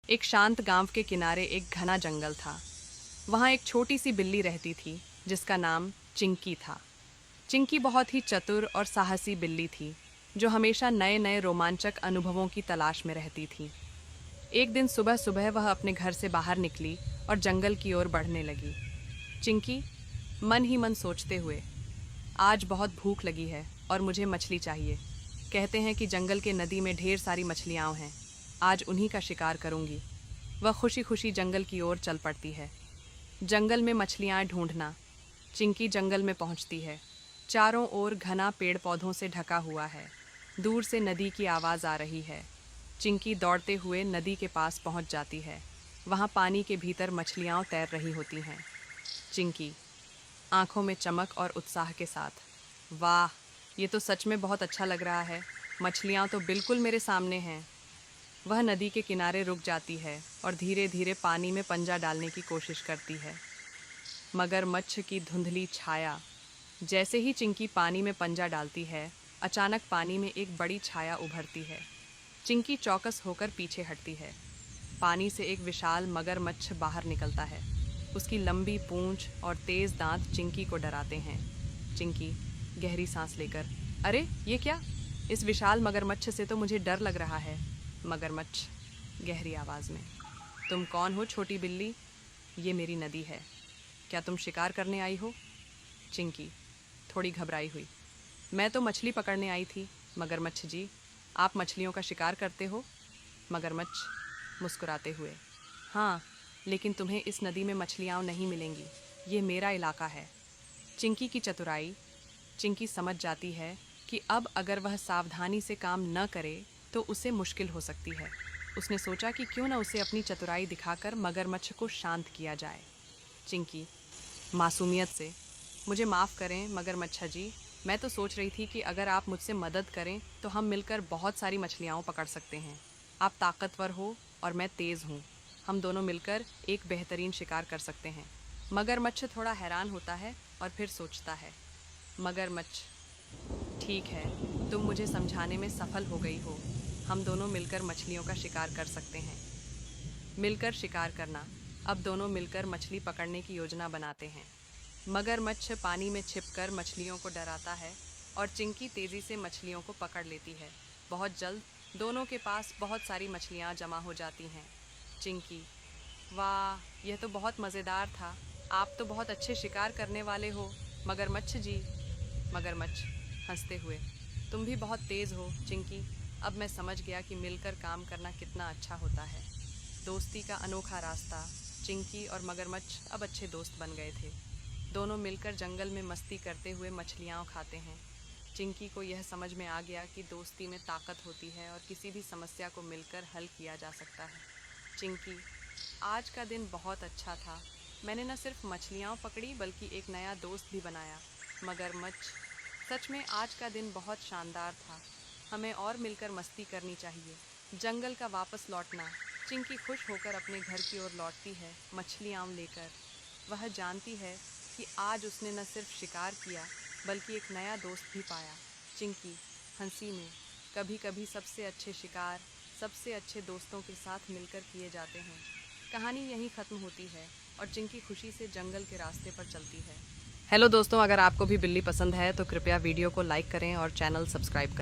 एक शांत गांव के किनारे एक घना जंगल था। वहाँ एक छोटी सी बिल्ली रहती थी जिसका नाम चिंकी था। चिंकी बहुत ही चतुर और साहसी बिल्ली थी जो हमेशा नए नए रोमांचक अनुभवों की तलाश में रहती थी। एक दिन सुबह सुबह वह अपने घर से बाहर निकली और जंगल की ओर बढ़ने लगी। चिंकी मन ही मन सोचते हुए, आज बहुत भूख लगी है और मुझे मछली चाहिए। कहते हैं कि जंगल के नदी में ढेर सारी मछलियाँ हैं। आज उन्हीं का शिकार करूंगी। वह खुशी खुशी जंगल की ओर चल पड़ती है। जंगल में मछलियाँ ढूंढना। चिंकी जंगल में पहुंचती है। चारों ओर घना पेड़ पौधों से ढका हुआ है। दूर से नदी की आवाज़ आ रही है। चिंकी दौड़ते हुए नदी के पास पहुंच जाती है। वहां पानी के भीतर मछलियाँ तैर रही होती हैं। चिंकी आंखों में चमक और उत्साह के साथ, वाह, ये तो सच में बहुत अच्छा लग रहा है। मछलियाँ तो बिल्कुल मेरे सामने हैं। वह नदी के किनारे रुक जाती है और धीरे धीरे पानी में पंजा डालने की कोशिश करती है। मगरमच्छ की धुंधली छाया। जैसे ही चिंकी पानी में पंजा डालती है, अचानक पानी में एक बड़ी छाया उभरती है। चिंकी चौकस होकर पीछे हटती है। पानी से एक विशाल मगरमच्छ बाहर निकलता है। उसकी लंबी पूंछ और तेज दांत चिंकी को डराते हैं। चिंकी गहरी सांस लेकर, अरे ये क्या? इस विशाल मगरमच्छ से तो मुझे डर लग रहा है। मगरमच्छ गहरी आवाज में, तुम कौन हो छोटी बिल्ली? ये मेरी नदी है। क्या तुम शिकार करने आई हो? चिंकी थोड़ी घबराई हुई, मैं तो मछली पकड़ने आई थी। मगरमच्छ जी, आप मछलियों का शिकार करते हो? मगरमच्छ मुस्कुराते हुए, हाँ, लेकिन तुम्हें इस नदी में मछलियाँ नहीं मिलेंगी। ये मेरा इलाका है। चिंकी की चतुराई। चिंकी समझ जाती है कि अब अगर वह सावधानी से काम न करे तो उसे मुश्किल हो सकती है। उसने सोचा कि क्यों न उसे अपनी चतुराई दिखाकर मगरमच्छ को शांत किया जाए। चिंकी मासूमियत से, मुझे माफ़ करें मगरमच्छा जी, मैं तो सोच रही थी कि अगर आप मुझसे मदद करें तो हम मिलकर बहुत सारी मछलियाँ पकड़ सकते हैं। आप ताकतवर हो और मैं तेज़ हूँ। हम दोनों मिलकर एक बेहतरीन शिकार कर सकते हैं। मगरमच्छ थोड़ा हैरान होता है और फिर सोचता है। मगरमच्छ, ठीक है, तुम मुझे समझाने में सफल हो गई हो। हम दोनों मिलकर मछलियों का शिकार कर सकते हैं। मिलकर शिकार करना। अब दोनों मिलकर मछली पकड़ने की योजना बनाते हैं। मगरमच्छ पानी में छिपकर मछलियों को डराता है और चिंकी तेज़ी से मछलियों को पकड़ लेती है। बहुत जल्द दोनों के पास बहुत सारी मछलियाँ जमा हो जाती हैं। चिंकी, वाह, यह तो बहुत मज़ेदार था। आप तो बहुत अच्छे शिकार करने वाले हो मगरमच्छ जी। मगरमच्छ हंसते हुए, तुम भी बहुत तेज़ हो चिंकी। अब मैं समझ गया कि मिलकर काम करना कितना अच्छा होता है। दोस्ती का अनोखा रास्ता। चिंकी और मगरमच्छ अब अच्छे दोस्त बन गए थे। दोनों मिलकर जंगल में मस्ती करते हुए मछलियाँ खाते हैं। चिंकी को यह समझ में आ गया कि दोस्ती में ताकत होती है और किसी भी समस्या को मिलकर हल किया जा सकता है। चिंकी, आज का दिन बहुत अच्छा था। मैंने न सिर्फ मछलियाँ पकड़ी बल्कि एक नया दोस्त भी बनाया। मगरमच्छ, सच में आज का दिन बहुत शानदार था। हमें और मिलकर मस्ती करनी चाहिए। जंगल का वापस लौटना। चिंकी खुश होकर अपने घर की ओर लौटती है, मछलियाँ लेकर। वह जानती है कि आज उसने न सिर्फ शिकार किया बल्कि एक नया दोस्त भी पाया। चिंकी हंसी में, कभी कभी सबसे अच्छे शिकार सबसे अच्छे दोस्तों के साथ मिलकर किए जाते हैं। कहानी यहीं ख़त्म होती है और चिंकी खुशी से जंगल के रास्ते पर चलती है। हेलो दोस्तों, अगर आपको भी बिल्ली पसंद है तो कृपया वीडियो को लाइक करें और चैनल सब्सक्राइब करें।